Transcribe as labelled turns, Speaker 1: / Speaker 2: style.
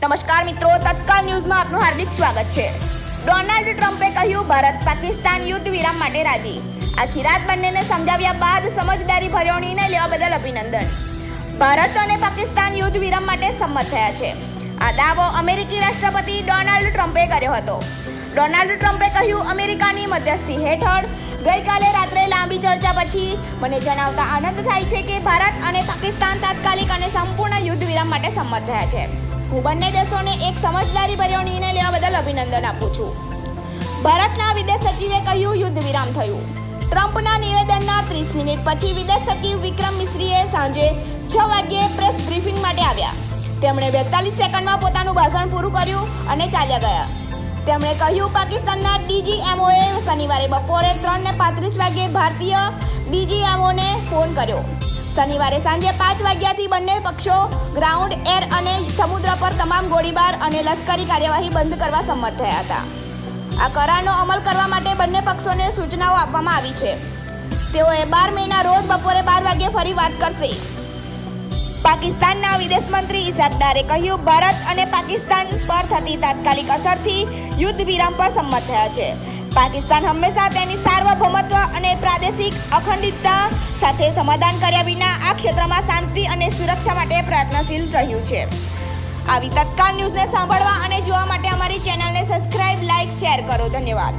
Speaker 1: નમસ્કાર મિત્રો, તત્કાલ ન્યૂઝમાં આપનું હાર્દિક સ્વાગત છે। ડોનાલ્ડ ટ્રમ્પે કહ્યું ભારત પાકિસ્તાન યુદ્ધ વિરામ માટે રાજી। આખી રાત બંનેને સમજાવ્યા બાદ સમજદારી ભર્યો નિર્ણય લેવા બદલ અભિનંદન। ભારત અને પાકિસ્તાન યુદ્ધ વિરામ માટે સંમત થયા છે। આ દાવો અમેરિકી રાષ્ટ્રપતિ ડોનાલ્ડ ટ્રમ્પે કર્યો હતો। ડોનાલ્ડ ટ્રમ્પે કહ્યું, અમેરિકાની મધ્યસ્થી હેઠળ ગઈકાલે રાત્રે લાંબી ચર્ચા પછી મને જણાવતા આનંદ થાય છે કે ભારત અને પાકિસ્તાન તાત્કાલિક અને સંપૂર્ણ યુદ્ધ વિરામ માટે સંમત થયા છે। હું બંને દેશોને એક સમજદારી ભર્યો નિર્ણય લેવા બદલ અભિનંદન આપું છું। ભારતના વિદેશ સચિવે કહ્યું, યુદ્ધ વિરામ થયું। ટ્રમ્પના નિવેદનના 30 મિનિટ પછી વિદેશ સચિવ વિક્રમ મિસ્રીએ સાંજે 6 વાગ્યે પ્રેસ બ્રીફિંગ માટે આવ્યા। તેમણે 42 સેકન્ડમાં પોતાનું ભાષણ પૂરું કર્યું અને ચાલ્યા ગયા। તેમણે કહ્યું, પાકિસ્તાનના ડીજીએમઓએ શનિવારે બપોરે 3:35 વાગ્યે ભારતીય ડીજીએમઓને ફોન કર્યો। શનિવારે સાંજે 5 વાગ્યાથી બંને પક્ષો ગ્રાઉન્ડ, એર અને સમુદ્ર પર તમામ ગોળીબાર અને લશ્કરી કાર્યવાહી બંધ કરવા સંમત થયા હતા। આ કરારનો અમલ કરવા માટે બંને પક્ષોને સૂચનાઓ આપવામાં આવી છે। તેઓએ 12 મેના રોજ બપોરે 12 વાગ્યે ફરી વાત કરશે। પાકિસ્તાનના વિદેશ મંત્રી ઇશાક ડારે કહ્યું, ભારત અને પાકિસ્તાન પર થતી તાત્કાલિક અસરથી યુદ્ધ વિરામ પર સંમત થયા છે। પાકિસ્તાન હંમેશા તેની સાર્વભૌમત્વ અને પ્રાદેશિક અખંડિતતા સાથે સમાધાન કર્યા વિના આ ક્ષેત્રમાં શાંતિ અને સુરક્ષા માટે પ્રયત્નશીલ રહ્યું છે। આવી તત્કાલ ન્યૂઝને સાંભળવા અને જોવા માટે અમારી ચેનલને સબસ્ક્રાઇબ, લાઇક, શેર કરો। ધન્યવાદ।